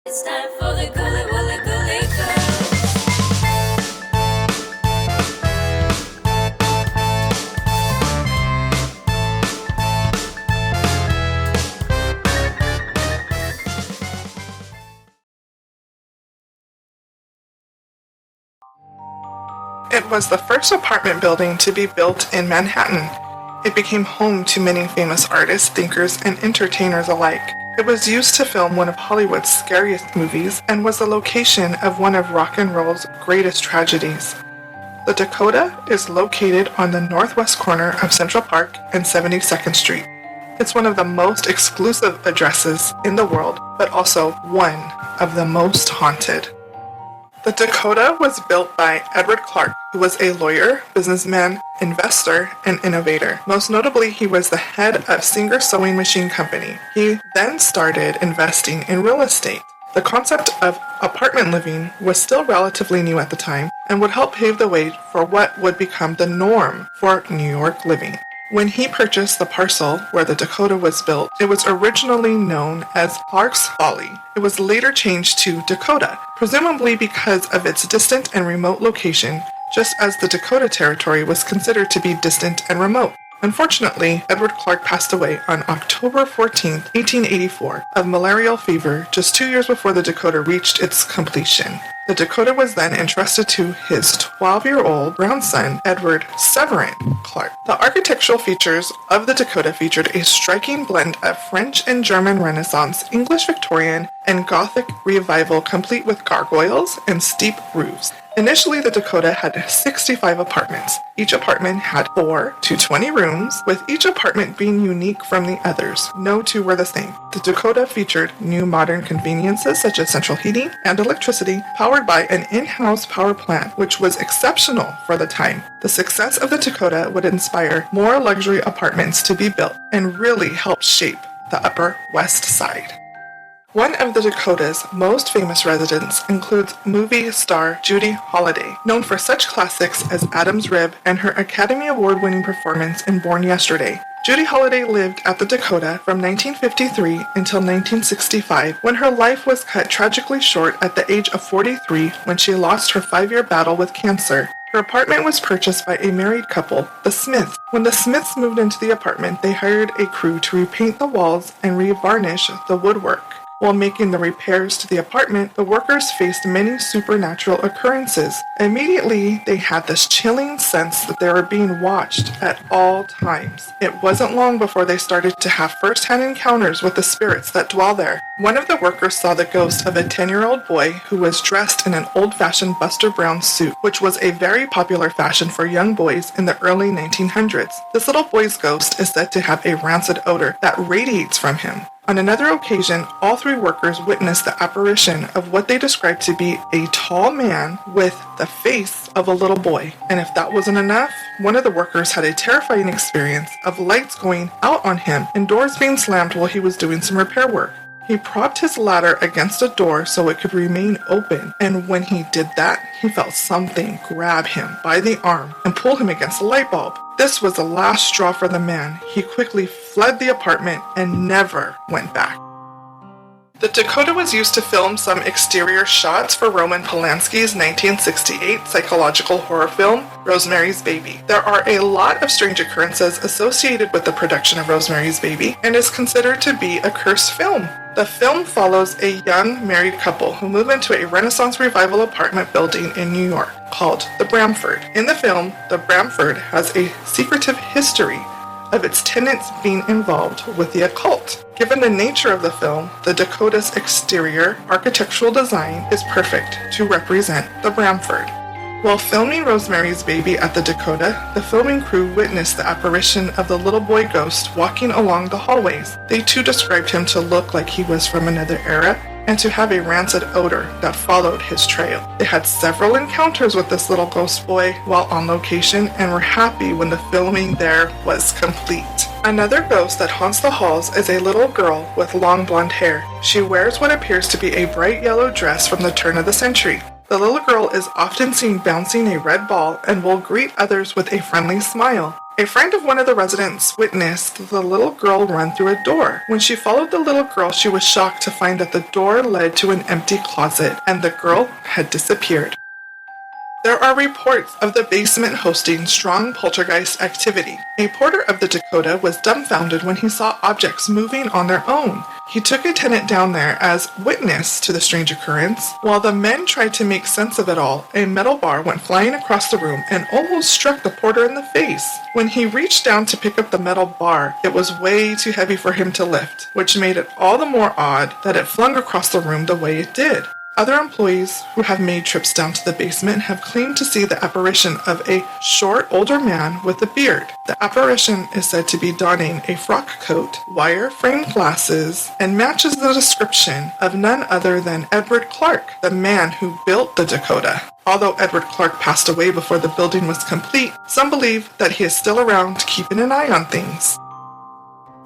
It's time for the Ghoulie Girls. It was the first apartment building to be built in Manhattan. It became home to many famous artists, thinkers, and entertainers alike. It was used to film one of Hollywood's scariest movies and was the location of one of rock and roll's greatest tragedies. The Dakota is located on the northwest corner of Central Park and 72nd Street. It's one of the most exclusive addresses in the world, but also one of the most haunted. The Dakota was built by Edward Clark, who was a lawyer, businessman, investor, and innovator. Most notably, he was the head of Singer Sewing Machine Company. He then started investing in real estate. The concept of apartment living was still relatively new at the time and would help pave the way for what would become the norm for New York living. When he purchased the parcel where the Dakota was built, it was originally known as Clark's Folly. It was later changed to Dakota, presumably because of its distant and remote location, just as the Dakota Territory was considered to be distant and remote. Unfortunately, Edward Clark passed away on October 14, 1884, of malarial fever just 2 years before the Dakota reached its completion. The Dakota was then entrusted to his 12-year-old grandson, Edward Severin Clark. The architectural features of the Dakota featured a striking blend of French and German Renaissance, English Victorian, and Gothic revival, complete with gargoyles and steep roofs. Initially, the Dakota had 65 apartments. Each apartment had 4 to 20 rooms, with each apartment being unique from the others. No two were the same. The Dakota featured new modern conveniences such as central heating and electricity, powered by an in-house power plant, which was exceptional for the time. The success of the Dakota would inspire more luxury apartments to be built and really help shape the Upper West Side. One of the Dakota's most famous residents includes movie star Judy Holliday, known for such classics as Adam's Rib and her Academy Award-winning performance in Born Yesterday. Judy Holliday lived at the Dakota from 1953 until 1965, when her life was cut tragically short at the age of 43 when she lost her 5-year battle with cancer. Her apartment was purchased by a married couple, the Smiths. When the Smiths moved into the apartment, they hired a crew to repaint the walls and revarnish the woodwork. While making the repairs to the apartment, the workers faced many supernatural occurrences. Immediately, they had this chilling sense that they were being watched at all times. It wasn't long before they started to have first-hand encounters with the spirits that dwell there. One of the workers saw the ghost of a 10-year-old boy who was dressed in an old-fashioned Buster Brown suit, which was a very popular fashion for young boys in the early 1900s. This little boy's ghost is said to have a rancid odor that radiates from him. On another occasion, all 3 workers witnessed the apparition of what they described to be a tall man with the face of a little boy. And if that wasn't enough, one of the workers had a terrifying experience of lights going out on him and doors being slammed while he was doing some repair work. He propped his ladder against a door so it could remain open, and when he did that, he felt something grab him by the arm and pull him against the light bulb. This was the last straw for the man. He quickly fled the apartment and never went back. The Dakota was used to film some exterior shots for Roman Polanski's 1968 psychological horror film, Rosemary's Baby. There are a lot of strange occurrences associated with the production of Rosemary's Baby and is considered to be a cursed film. The film follows a young married couple who move into a Renaissance revival apartment building in New York called the Bramford. In the film, the Bramford has a secretive history of its tenants being involved with the occult. Given the nature of the film, the Dakota's exterior architectural design is perfect to represent the Bramford. While filming Rosemary's Baby at the Dakota, the filming crew witnessed the apparition of the little boy ghost walking along the hallways. They too described him to look like he was from another era and to have a rancid odor that followed his trail. They had several encounters with this little ghost boy while on location and were happy when the filming there was complete. Another ghost that haunts the halls is a little girl with long blonde hair. She wears what appears to be a bright yellow dress from the turn of the century. The little girl is often seen bouncing a red ball and will greet others with a friendly smile. A friend of one of the residents witnessed the little girl run through a door. When she followed the little girl, she was shocked to find that the door led to an empty closet and the girl had disappeared. There are reports of the basement hosting strong poltergeist activity. A porter of the Dakota was dumbfounded when he saw objects moving on their own. He took a tenant down there as witness to the strange occurrence. While the men tried to make sense of it all, a metal bar went flying across the room and almost struck the porter in the face. When he reached down to pick up the metal bar, it was way too heavy for him to lift, which made it all the more odd that it flung across the room the way it did. Other employees who have made trips down to the basement have claimed to see the apparition of a short, older man with a beard. The apparition is said to be donning a frock coat, wire-framed glasses, and matches the description of none other than Edward Clark, the man who built the Dakota. Although Edward Clark passed away before the building was complete, some believe that he is still around keeping an eye on things.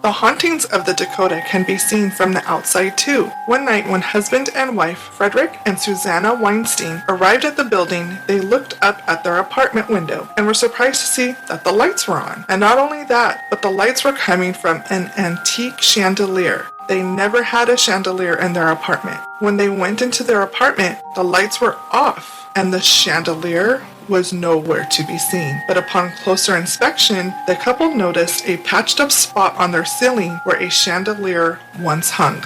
The hauntings of the Dakota can be seen from the outside too. One night when husband and wife Frederick and Susanna Weinstein arrived at the building, they looked up at their apartment window and were surprised to see that the lights were on. And not only that, but the lights were coming from an antique chandelier. They never had a chandelier in their apartment. When they went into their apartment, the lights were off and the chandelier was nowhere to be seen. But upon closer inspection, the couple noticed a patched up spot on their ceiling where a chandelier once hung.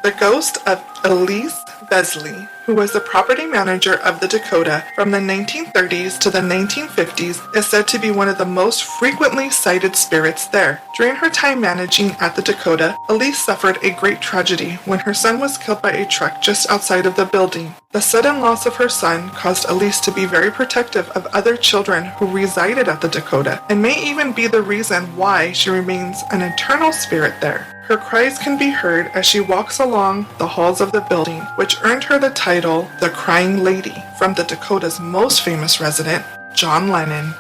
The ghost of Elise Besley, who was the property manager of the Dakota from the 1930s to the 1950s, is said to be one of the most frequently sighted spirits there. During her time managing at the Dakota, Elise suffered a great tragedy when her son was killed by a truck just outside of the building. The sudden loss of her son caused Elise to be very protective of other children who resided at the Dakota, and may even be the reason why she remains an eternal spirit there. Her cries can be heard as she walks along the halls of the building, which earned her the title the Crying Lady from the Dakota's most famous resident, John Lennon.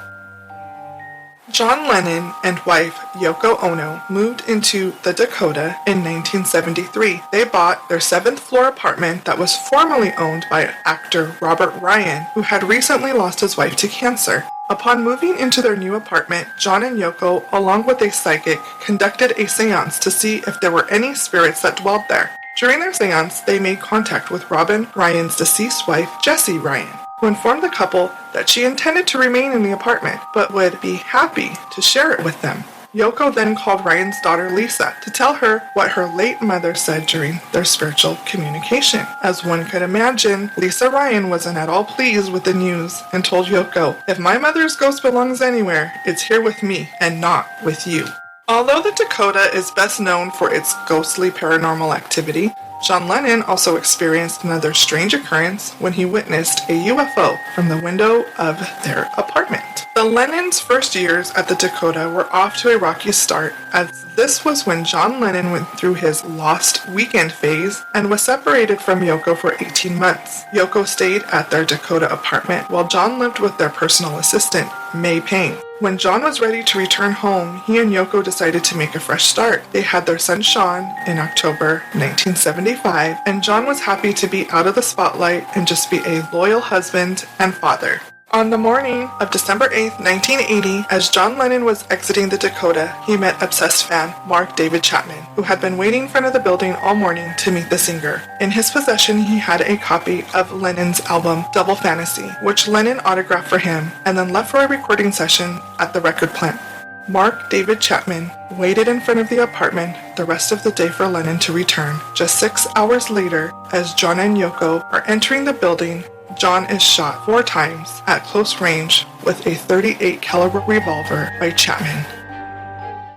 John Lennon and wife Yoko Ono moved into the Dakota in 1973. They bought their 7th floor apartment that was formerly owned by actor Robert Ryan, who had recently lost his wife to cancer. Upon moving into their new apartment, John and Yoko, along with a psychic, conducted a seance to see if there were any spirits that dwelled there. During their seance, they made contact with Robin Ryan's deceased wife, Jessie Ryan, who informed the couple that she intended to remain in the apartment, but would be happy to share it with them. Yoko then called Ryan's daughter Lisa to tell her what her late mother said during their spiritual communication. As one could imagine, Lisa Ryan wasn't at all pleased with the news and told Yoko, "If my mother's ghost belongs anywhere, it's here with me and not with you." Although the Dakota is best known for its ghostly paranormal activity, John Lennon also experienced another strange occurrence when he witnessed a UFO from the window of their apartment. The Lennons' first years at the Dakota were off to a rocky start, as this was when John Lennon went through his lost weekend phase and was separated from Yoko for 18 months. Yoko stayed at their Dakota apartment while John lived with their personal assistant, May Payne. When John was ready to return home, he and Yoko decided to make a fresh start. They had their son Sean in October 1975, and John was happy to be out of the spotlight and just be a loyal husband and father. On the morning of December 8, 1980, as John Lennon was exiting the Dakota, he met obsessed fan Mark David Chapman, who had been waiting in front of the building all morning to meet the singer. In his possession, he had a copy of Lennon's album Double Fantasy, which Lennon autographed for him and then left for a recording session at the record plant. Mark David Chapman waited in front of the apartment the rest of the day for Lennon to return. Just 6 hours later, as John and Yoko are entering the building, John is shot 4 times at close range with a .38 caliber revolver by Chapman.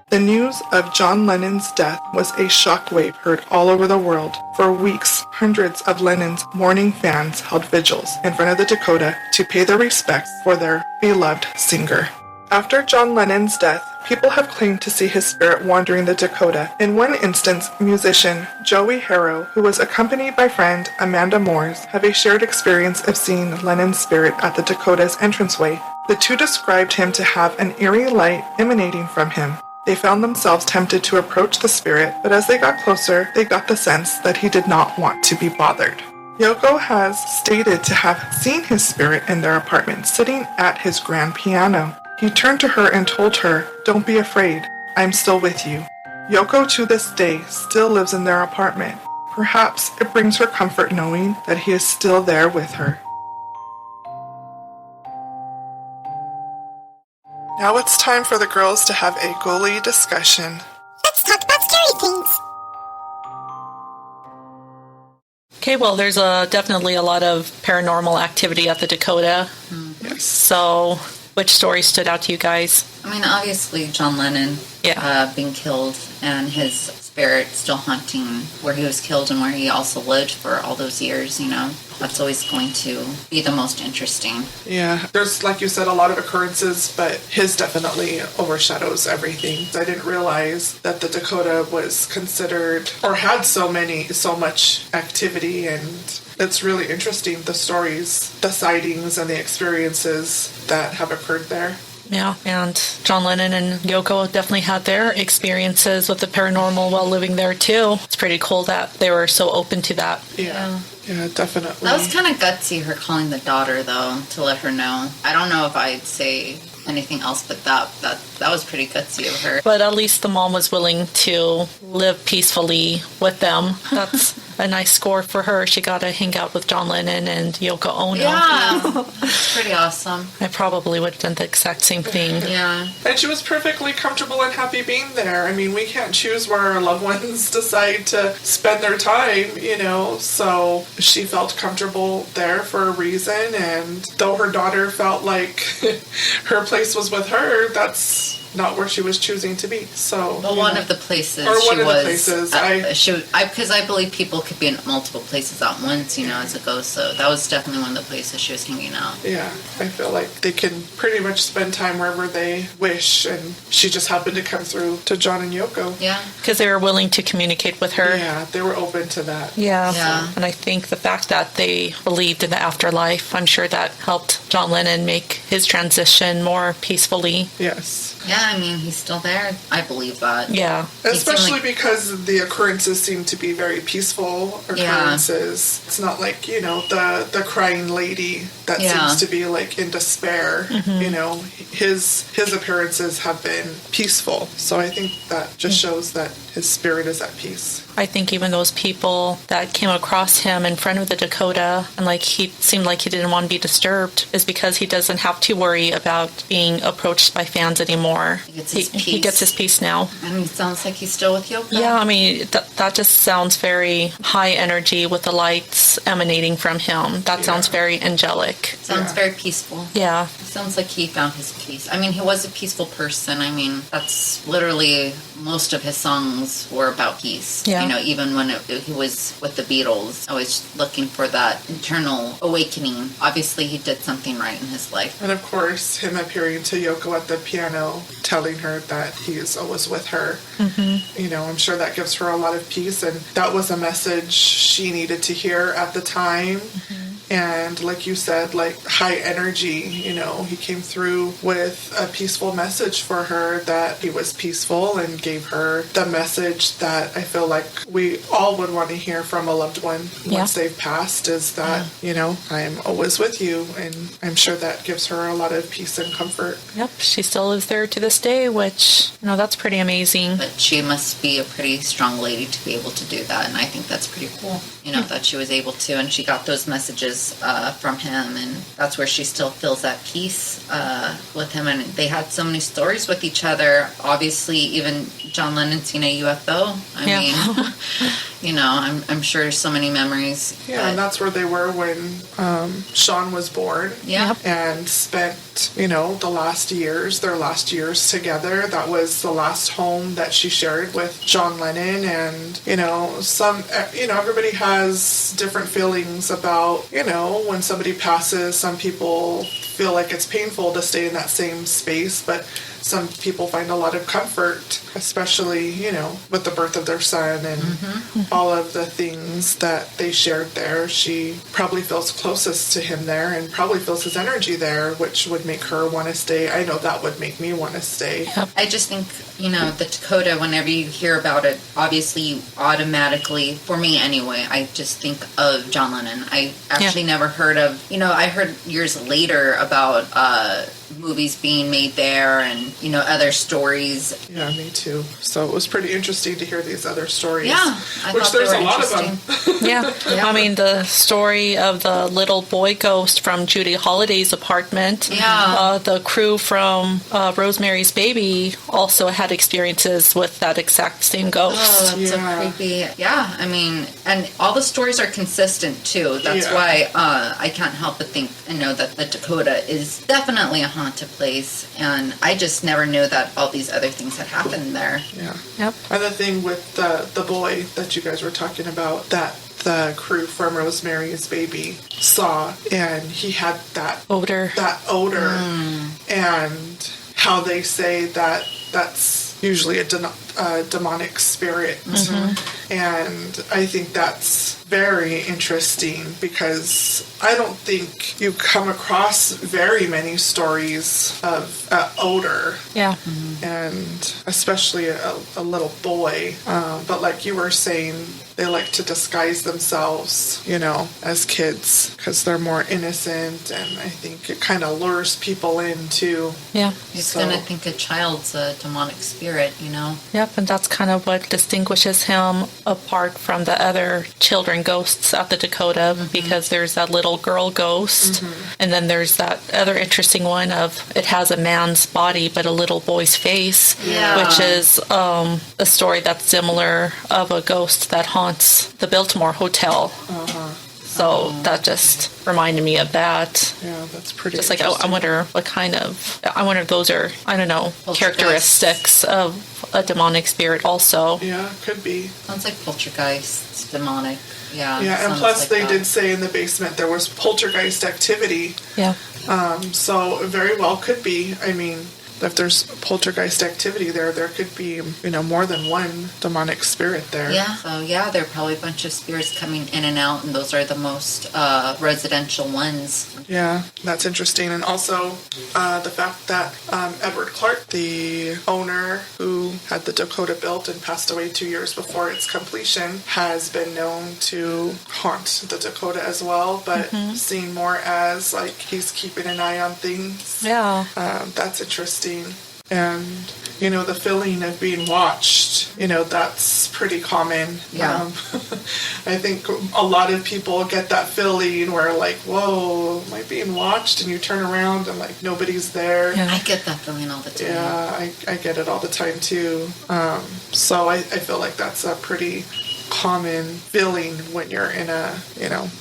The news of John Lennon's death was a shockwave heard all over the world. For weeks, hundreds of Lennon's mourning fans held vigils in front of the Dakota to pay their respects for their beloved singer. After John Lennon's death, people have claimed to see his spirit wandering the Dakota. In one instance, musician Joey Harrow, who was accompanied by friend Amanda Moores, have a shared experience of seeing Lennon's spirit at the Dakota's entranceway. The two described him to have an eerie light emanating from him. They found themselves tempted to approach the spirit, but as they got closer, they got the sense that he did not want to be bothered. Yoko has stated to have seen his spirit in their apartment sitting at his grand piano. He turned to her and told her, "Don't be afraid. I'm still with you." Yoko to this day still lives in their apartment. Perhaps it brings her comfort knowing that he is still there with her. Now it's time for the girls to have a ghoulie discussion. Let's talk about scary things. Okay, well, there's definitely a lot of paranormal activity at the Dakota. Yes. So, which story stood out to you guys? I mean, obviously, John Lennon being killed and his spirit still haunting where he was killed and where he also lived for all those years, That's always going to be the most interesting. Yeah, there's, like you said, a lot of occurrences, but his definitely overshadows everything. I didn't realize that the Dakota was considered, or had so much activity, and it's really interesting, the stories, the sightings, and the experiences that have occurred there. Yeah, and John Lennon and Yoko definitely had their experiences with the paranormal while living there, too. It's pretty cool that they were so open to that. Yeah, definitely. That was kind of gutsy, her calling the daughter, though, to let her know. I don't know if I'd say anything else, but that was pretty gutsy of her. But at least the mom was willing to live peacefully with them. That's a nice score for her. She got to hang out with John Lennon and Yoko Ono. Yeah, it's pretty awesome. I probably would have done the exact same thing. Yeah. And she was perfectly comfortable and happy being there. I mean, we can't choose where our loved ones decide to spend their time, so she felt comfortable there for a reason, and though her daughter felt like her place was with her, that's not where she was choosing to be. So, well, one of the places because I believe people could be in multiple places at once, as a ghost. So that was definitely one of the places she was hanging out. Yeah, I feel like they can pretty much spend time wherever they wish, and she just happened to come through to John and Yoko. Yeah, because they were willing to communicate with her. Yeah, they were open to that. Yeah. And I think the fact that they believed in the afterlife, I'm sure that helped John Lennon make his transition more peacefully. Yes. Yeah, I mean, he's still there. I believe that. Yeah. Especially because the occurrences seem to be very peaceful occurrences. Yeah. It's not like, the crying lady that seems to be like in despair. Mm-hmm. His appearances have been peaceful. So I think that just shows that his spirit is at peace. I think even those people that came across him in front of the Dakota and he seemed like he didn't want to be disturbed is because he doesn't have to worry about being approached by fans anymore. He gets his peace now. I mean, it sounds like he's still with Yoko. Yeah, I mean, that just sounds very high energy with the lights emanating from him. That sounds very angelic. Sounds very peaceful. Yeah. It sounds like he found his peace. I mean, he was a peaceful person. I mean, that's literally most of his songs were about peace. Yeah. Even when he was with the Beatles, always looking for that internal awakening. Obviously, he did something right in his life. And of course, him appearing to Yoko at the piano, telling her that he is always with her. Mm-hmm. I'm sure that gives her a lot of peace, and that was a message she needed to hear at the time. Mm-hmm. And like you said, high energy, he came through with a peaceful message for her, that he was peaceful, and gave her the message that I feel like we all would want to hear from a loved one once they've passed, is that, I'm always with you. And I'm sure that gives her a lot of peace and comfort. Yep, she still lives there to this day, which, that's pretty amazing. But she must be a pretty strong lady to be able to do that, and I think that's pretty cool, that she was able to, and she got those messages from him, and that's where she still feels that peace with him. And they had so many stories with each other. Obviously, even John Lennon seen a UFO. I mean, I'm sure there's so many memories. Yeah, and that's where they were when Sean was born. Yeah. And spent, their last years together. That was the last home that she shared with John Lennon. And, everybody has different feelings about, when somebody passes. Some people feel like it's painful to stay in that same space, but some people find a lot of comfort, especially, with the birth of their son and all of the things that they shared there. She probably feels closest to him there and probably feels his energy there, which would make her want to stay. I know that would make me want to stay. I just think, the Dakota, whenever you hear about it, obviously you automatically, for me anyway, I just think of John Lennon. I actually never heard of, I heard years later about movies being made there and, other stories. Yeah, me too. So it was pretty interesting to hear these other stories. Yeah, I which thought they there's were a lot of interesting. them. Yeah. I mean, the story of the little boy ghost from Judy Holliday's apartment. Yeah. The crew from Rosemary's Baby also had experiences with that exact same ghost. Oh, that's so creepy. Yeah, I mean, and all the stories are consistent too. That's why I can't help but think and know that the Dakota is definitely a haunted place. And I just never knew that all these other things had happened there. Yeah. Yep. And the thing with the boy that you guys were talking about, that the crew from Rosemary's Baby saw, and he had that Odor. And how they say that that's usually a demonic spirit. And I think that's very interesting because I don't think you come across very many stories of odor. Yeah. And especially a little boy. But like you were saying, they like to disguise themselves, as kids because they're more innocent, and I think it kind of lures people into. Yeah. He's going to think a child's a demonic spirit, Yep, and that's kind of what distinguishes him apart from the other children ghosts at the Dakota, because there's that little girl ghost, and then there's that other interesting one of it has a man's body but a little boy's face, which is a story that's similar of a ghost that haunts the Biltmore Hotel. So that just reminded me of that. Yeah, that's pretty Just like, I wonder if those are, I don't know, characteristics of a demonic spirit also. Yeah, could be. Sounds like poltergeist, demonic. Yeah. Yeah, and sounds plus like they that. did say in the basement there was poltergeist activity. Yeah. So very well could be. I mean, if there's poltergeist activity there could be, more than one demonic spirit there. Yeah, so there are probably a bunch of spirits coming in and out, and those are the most residential ones. Yeah, that's interesting. And also the fact that Edward Clark, the owner who had the Dakota built and passed away 2 years before its completion, has been known to haunt the Dakota as well, but seen more as like he's keeping an eye on things. Yeah. That's interesting. And, the feeling of being watched, that's pretty common. Yeah. I think a lot of people get that feeling where like, whoa, am I being watched? And you turn around and like nobody's there. Yeah. I get that feeling all the time. Yeah, I get it all the time too. So I feel like that's a pretty common feeling when you're in a,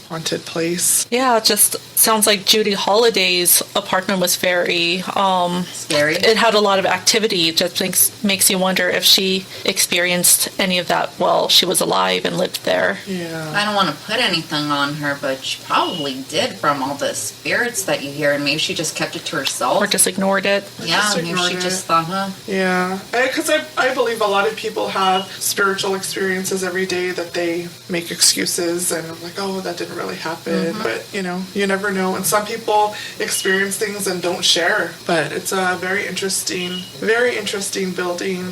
haunted place. Yeah, it just sounds like Judy Holliday's apartment was very Scary. It had a lot of activity. It just makes you wonder if she experienced any of that while she was alive and lived there. Yeah. I don't want to put anything on her, but she probably did from all the spirits that you hear, and maybe she just kept it to herself. Or just ignored it. Yeah, maybe she just thought, Yeah, because I believe a lot of people have spiritual experiences every day that they make excuses and I'm like, oh, that didn't really happen. But, you never know. And some people experience things and don't share. But it's a very interesting building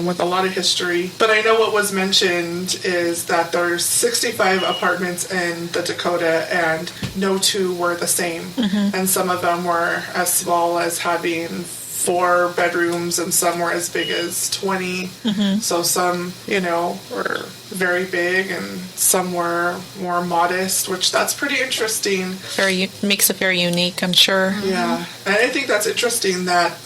with a lot of history. But I know what was mentioned is that there's 65 apartments in the Dakota and no two were the same. And some of them were as small as having 4 bedrooms and some were as big as 20. So some, were very big and some were more modest, which that's pretty interesting. Makes it very unique, I'm sure. Yeah. And I think that's interesting that,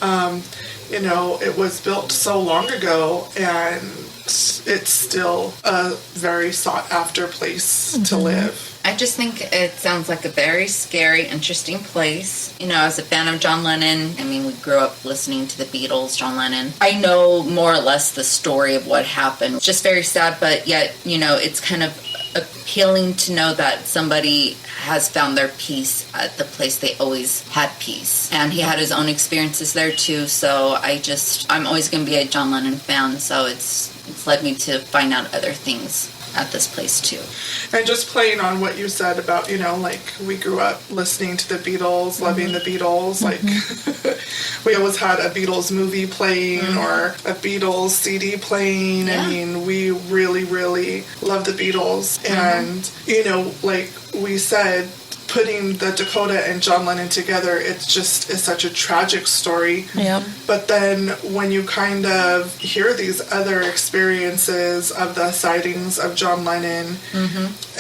it was built so long ago and it's still a very sought after place to live. I just think it sounds like a very scary, interesting place. As a fan of John Lennon, we grew up listening to the Beatles, John Lennon. I know more or less the story of what happened. It's just very sad, but yet, it's kind of appealing to know that somebody has found their peace at the place they always had peace. And he had his own experiences there too, so I'm always going to be a John Lennon fan, so it's led me to find out other things at this place too. And just playing on what you said about, like we grew up listening to the Beatles, loving the Beatles, like we always had a Beatles movie playing or a Beatles CD playing. Yeah. We really, really love the Beatles. And, like we said, putting the Dakota and John Lennon together, it's just is such a tragic story. Yeah. But then when you kind of hear these other experiences of the sightings of John Lennon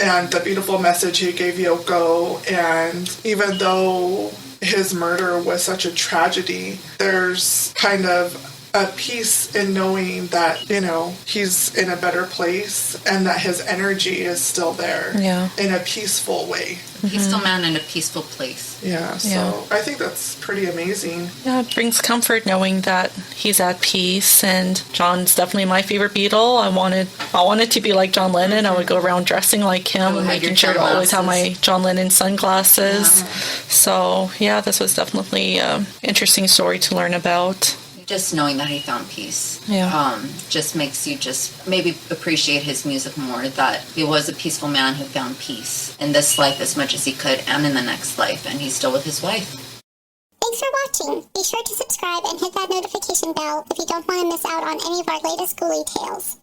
and the beautiful message he gave Yoko, and even though his murder was such a tragedy, there's kind of a peace in knowing that, you know, he's in a better place and that his energy is still there in a peaceful way. Peaceful man in a peaceful place. Yeah, so I think that's pretty amazing. Yeah, it brings comfort knowing that he's at peace, and John's definitely my favorite Beatle. I wanted to be like John Lennon. I would go around dressing like him and making sure to always have my John Lennon sunglasses. Yeah. So, yeah, this was definitely an interesting story to learn about. Just knowing that he found peace just makes you just maybe appreciate his music more, that he was a peaceful man who found peace in this life as much as he could and in the next life, and he's still with his wife. Thanks for watching. Be sure to subscribe and hit that notification bell if you don't want to miss out on any of our latest Ghoulie Tales.